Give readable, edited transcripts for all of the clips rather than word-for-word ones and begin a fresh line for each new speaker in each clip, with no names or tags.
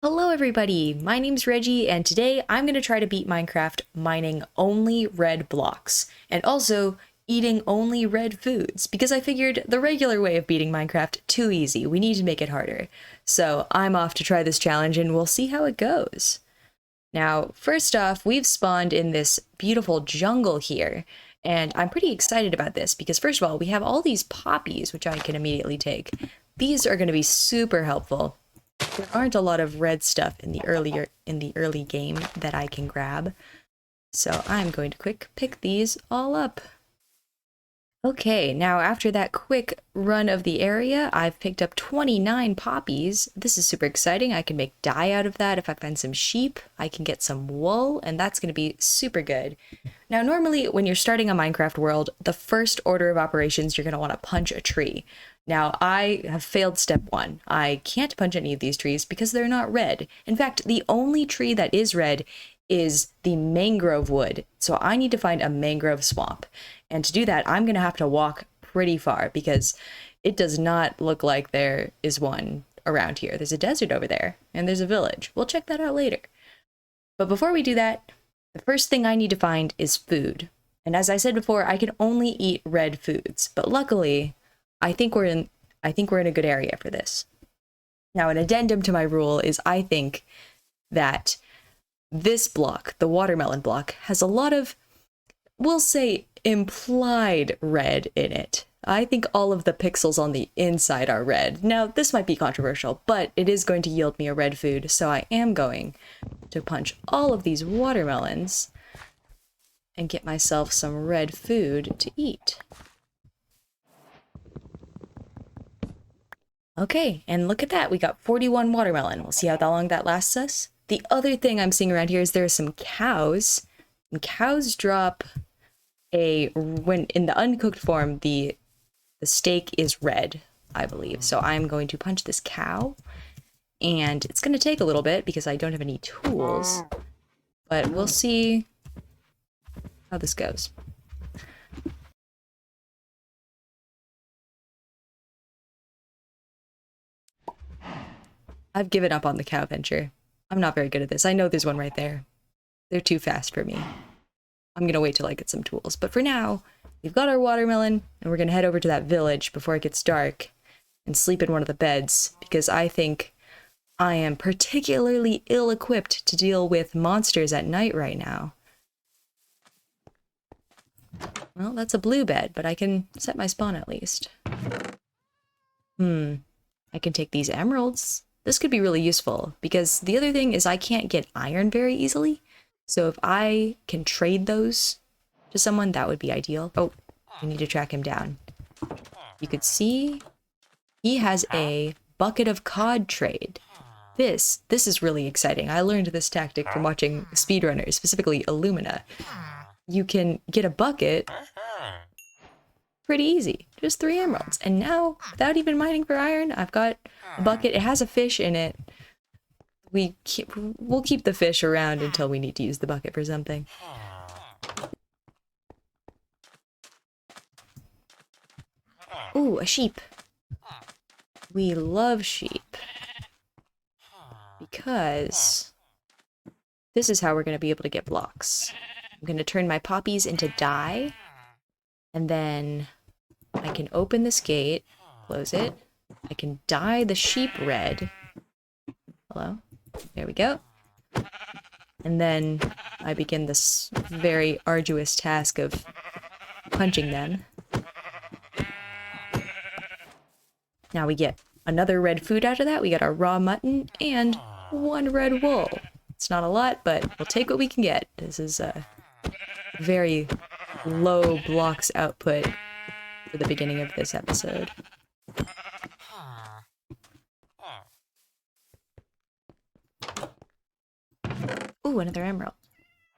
Hello everybody, my name's Reggie, and today I'm going to try to beat Minecraft mining only red blocks, and also eating only red foods, because I figured the regular way of beating Minecraft too easy, we need to make it harder. So I'm off to try this challenge and we'll see how it goes. Now, first off, we've spawned in this beautiful jungle here, and I'm pretty excited about this because first of all, we have all these poppies, which I can immediately take. These are going to be super helpful. There aren't a lot of red stuff in the early game that I can grab, so I'm going to quick pick these all up. Okay, now after that quick run of the area, I've picked up 29 poppies. This is super exciting. I can make dye out of that. If I find some sheep, I can get some wool, and that's going to be super good. Now, normally when you're starting a Minecraft world, the first order of operations, you're going to want to punch a tree. Now, I have failed step one. I can't punch any of these trees because they're not red. In fact, the only tree that is red is the mangrove wood. So I need to find a mangrove swamp. And to do that, I'm going to have to walk pretty far because it does not look like there is one around here. There's a desert over there and there's a village. We'll check that out later. But before we do that, the first thing I need to find is food. And as I said before, I can only eat red foods. But luckily, I think we're in a good area for this. Now, an addendum to my rule is I think that this block, the watermelon block, has a lot of, we'll say, implied red in it. I think all of the pixels on the inside are red. Now, this might be controversial, but it is going to yield me a red food, so I am going to punch all of these watermelons and get myself some red food to eat. Okay, and look at that, we got 41 watermelon. We'll see how long that lasts us. The other thing I'm seeing around here is there are some cows, and cows drop when in the uncooked form, the steak is red, I believe. So I'm going to punch this cow, and it's going to take a little bit because I don't have any tools, but we'll see how this goes. I've given up on the cow venture. I'm not very good at this. I know there's one right there. They're too fast for me. I'm gonna wait till I get some tools. But for now, we've got our watermelon, and we're gonna head over to that village before it gets dark and sleep in one of the beds, because I think I am particularly ill-equipped to deal with monsters at night right now. Well, that's a blue bed, but I can set my spawn at least. I can take these emeralds. This could be really useful, because the other thing is I can't get iron very easily. So if I can trade those to someone, that would be ideal. Oh, we need to track him down. You could see he has a bucket of cod trade. This is really exciting. I learned this tactic from watching speedrunners, specifically Illumina. You can get a bucket pretty easy. Just 3 emeralds. And now, without even mining for iron, I've got a bucket. It has a fish in it. We'll keep the fish around until we need to use the bucket for something. Ooh, a sheep. We love sheep. Because this is how we're going to be able to get blocks. I'm going to turn my poppies into dye. And then I can open this gate, close it. I can dye the sheep red. Hello? There we go. And then I begin this very arduous task of punching them. Now we get another red food out of that. We get our raw mutton and 1 red wool. It's not a lot, but we'll take what we can get. This is a very low blocks output for the beginning of this episode. Ooh, another emerald.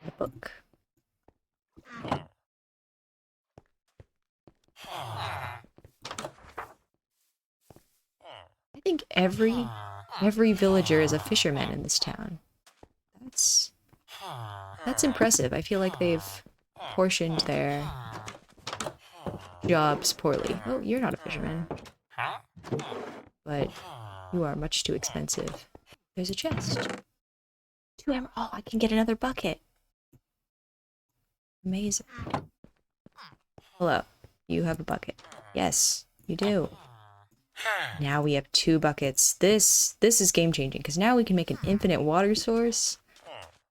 A book. I think every villager is a fisherman in this town. That's impressive. I feel like they've portioned their jobs poorly. Oh, you're not a fisherman. But you are much too expensive. There's a chest. 2 emeralds. Oh, I can get another bucket. Amazing. Hello. You have a bucket. Yes, you do. Now we have 2 buckets. This is game changing because now we can make an infinite water source.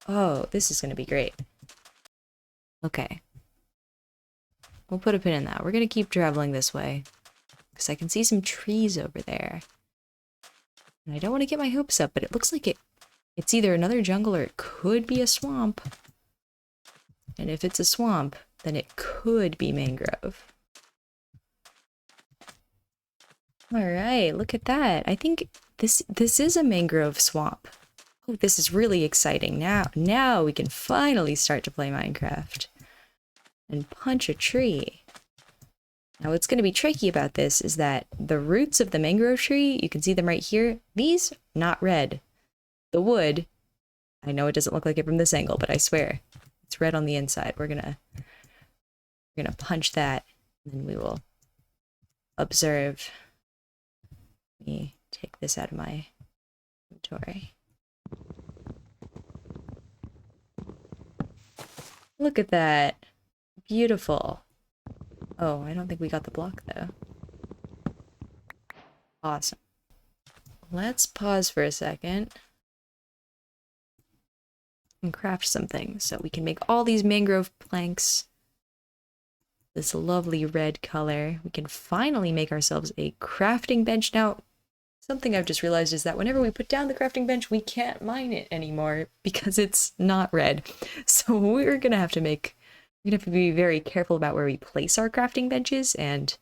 Oh, this is going to be great. Okay. We'll put a pin in that. We're going to keep traveling this way because I can see some trees over there. And I don't want to get my hopes up, but it looks like it's either another jungle or it could be a swamp. And if it's a swamp, then it could be mangrove. Alright, look at that. I think this is a mangrove swamp. Oh, this is really exciting. Now we can finally start to play Minecraft. And punch a tree. Now what's going to be tricky about this is that the roots of the mangrove tree, you can see them right here. These, not red. The wood, I know it doesn't look like it from this angle, but I swear, it's red on the inside. We're gonna punch that, and then we will observe. Let me take this out of my inventory. Look at that. Beautiful. Oh, I don't think we got the block though. Awesome. Let's pause for a second and craft something so we can make all these mangrove planks this lovely red color. We can finally make ourselves a crafting bench. Now, something I've just realized is that whenever we put down the crafting bench, we can't mine it anymore because it's not red. So we're gonna have to be very careful about where we place our crafting benches, and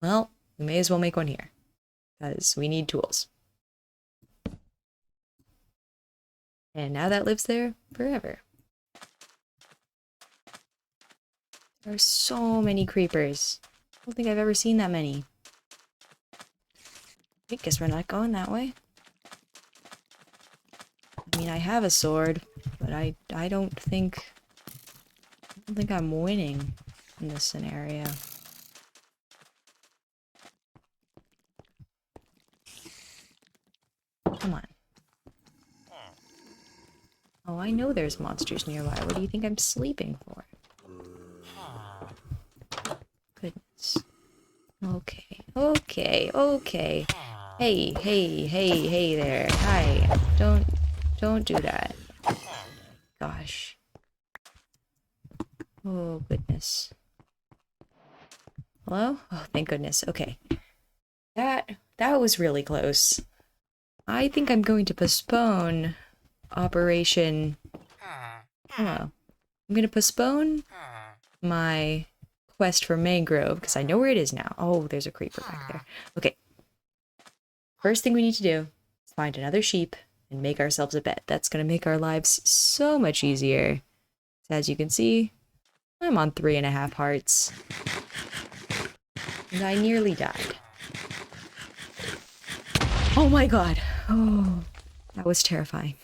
well, we may as well make one here because we need tools. And now that lives there forever. There are so many creepers. I don't think I've ever seen that many. I guess we're not going that way. I mean, I have a sword, but I don't think I'm winning in this scenario. Come on. Oh, I know there's monsters nearby. What do you think I'm sleeping for? Goodness. Okay, okay, okay. Hey there. Hi. Don't do that. Gosh. Oh, goodness. Hello? Oh, thank goodness. Okay. That was really close. I think I'm going to postpone Operation... Hello. I'm going to postpone my quest for mangrove, because I know where it is now. Oh, there's a creeper back there. Okay. First thing we need to do is find another sheep and make ourselves a bed. That's going to make our lives so much easier. As you can see, I'm on 3.5 hearts. And I nearly died. Oh my god. Oh, that was terrifying.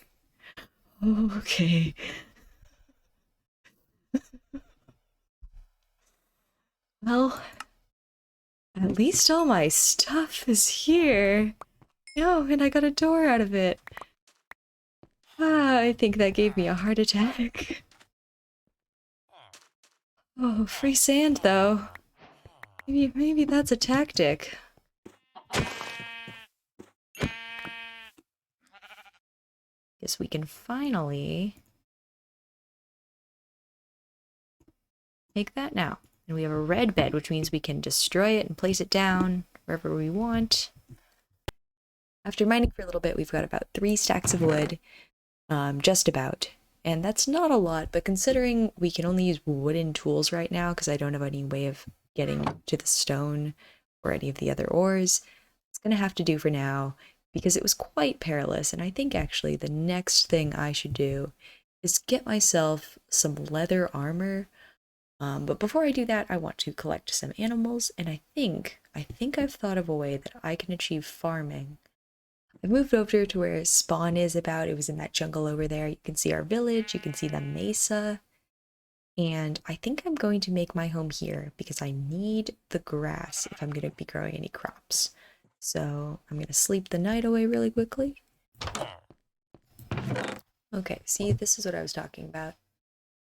Okay. Well, at least all my stuff is here. Oh, and I got a door out of it. Ah, I think that gave me a heart attack. Oh, free sand though. Maybe that's a tactic. Guess we can finally make that now. And we have a red bed, which means we can destroy it and place it down wherever we want. After mining for a little bit, we've got about 3 stacks of wood. Just about. And that's not a lot, but considering we can only use wooden tools right now, because I don't have any way of getting to the stone or any of the other ores, it's going to have to do for now, because it was quite perilous. And I think actually the next thing I should do is get myself some leather armor. But before I do that, I want to collect some animals, and I think I've thought of a way that I can achieve farming. I moved over to where spawn is about. It was in that jungle over there. You can see our village, you can see the mesa, and I think I'm going to make my home here because I need the grass if I'm going to be growing any crops. So I'm gonna sleep the night away really quickly. Okay, see, this is what I was talking about.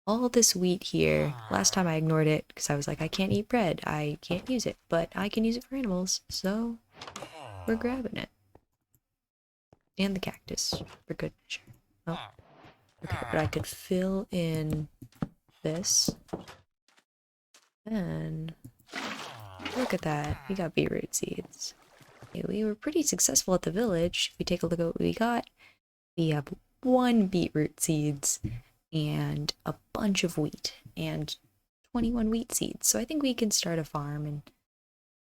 All this wheat here, last time I ignored it because I was like, I can't eat bread, I can't use it, but I can use it for animals, so we're grabbing it. And the cactus, for good measure. Oh, okay, but I could fill in this. And look at that, we got beetroot seeds. Okay, we were pretty successful at the village. If we take a look at what we got, we have 1 beetroot seeds and a bunch of wheat and 21 wheat seeds. So I think we can start a farm,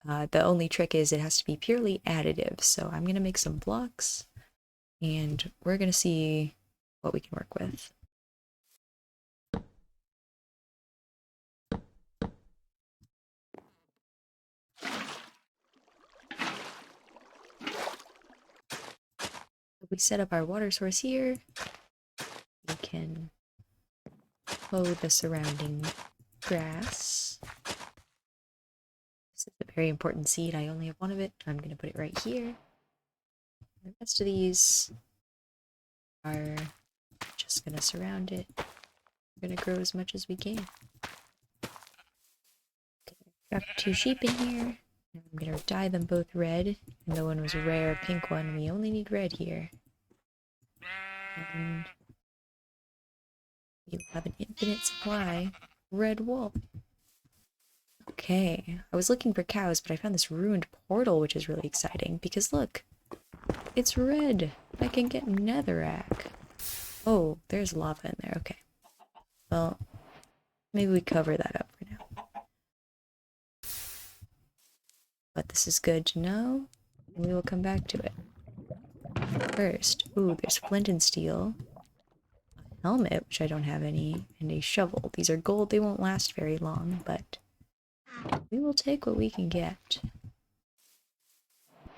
and the only trick is it has to be purely additive. So I'm going to make some blocks and we're going to see what we can work with. If we set up our water source here, we can hoe the surrounding grass. This is a very important seed. I only have 1 of it. I'm going to put it right here. The rest of these are just going to surround it. We're going to grow as much as we can. Okay, got 2 sheep in here. I'm going to dye them both red. And the one was a rare pink one. We only need red here. And you have an infinite supply. Red wool. Okay, I was looking for cows, but I found this ruined portal, which is really exciting. Because look, it's red. I can get netherrack. Oh, there's lava in there. Okay. Well, maybe we cover that up for now. But this is good to know, and we will come back to it. First, ooh, there's flint and steel, a helmet, which I don't have any, and a shovel. These are gold, they won't last very long, but we will take what we can get.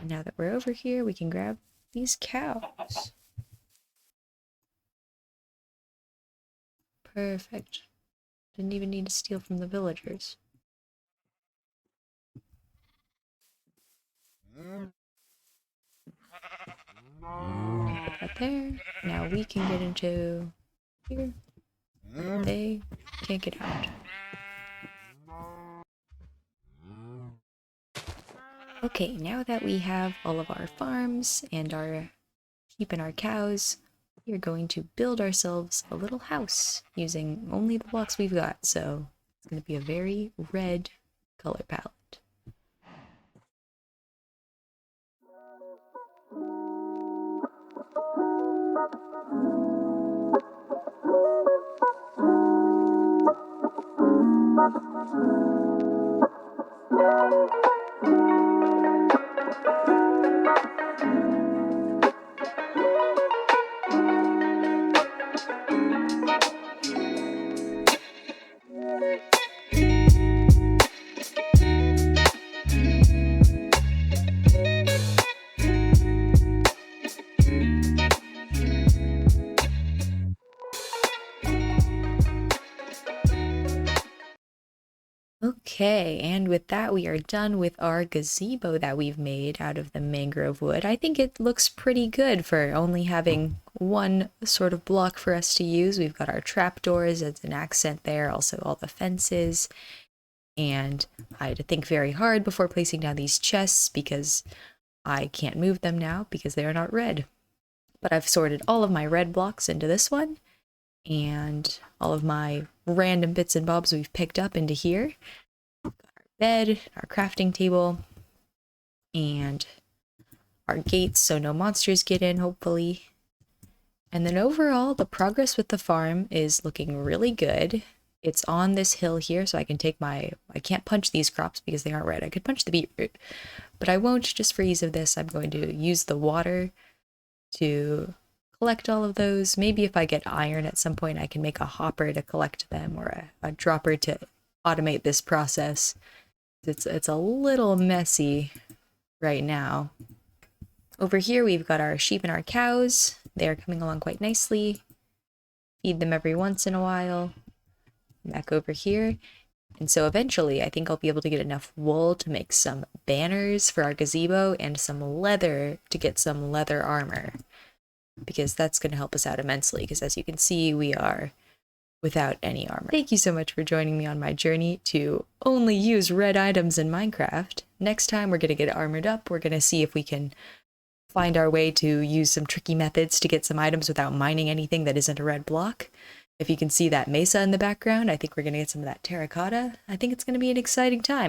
And now that we're over here, we can grab these cows. Perfect. Didn't even need to steal from the villagers. Put that there. Now we can get into here. They can't get out. Okay, now that we have all of our farms and our sheep and our cows, we are going to build ourselves a little house using only the blocks we've got, so it's going to be a very red color palette. Okay, and with that we are done with our gazebo that we've made out of the mangrove wood. I think it looks pretty good for only having 1 sort of block for us to use. We've got our trapdoors as an accent there, also all the fences. And I had to think very hard before placing down these chests because I can't move them now because they are not red. But I've sorted all of my red blocks into this one, and all of my random bits and bobs we've picked up into here. Got our bed, our crafting table, and our gates so no monsters get in, hopefully. And then overall, the progress with the farm is looking really good. It's on this hill here, so I can take I can't punch these crops because they aren't red. I could punch the beetroot, but I won't just for ease of this. I'm going to use the water to collect all of those. Maybe if I get iron at some point, I can make a hopper to collect them, or a dropper to automate this process. It's a little messy right now. Over here, we've got our sheep and our cows. They're coming along quite nicely. Feed them every once in a while. Back over here. And so eventually I think I'll be able to get enough wool to make some banners for our gazebo and some leather to get some leather armor, because that's going to help us out immensely, because as you can see, we are without any armor. Thank you so much for joining me on my journey to only use red items in Minecraft. Next time we're going to get armored up. We're going to see if we can find our way to use some tricky methods to get some items without mining anything that isn't a red block. If you can see that mesa in the background, I think we're going to get some of that terracotta. I think it's going to be an exciting time.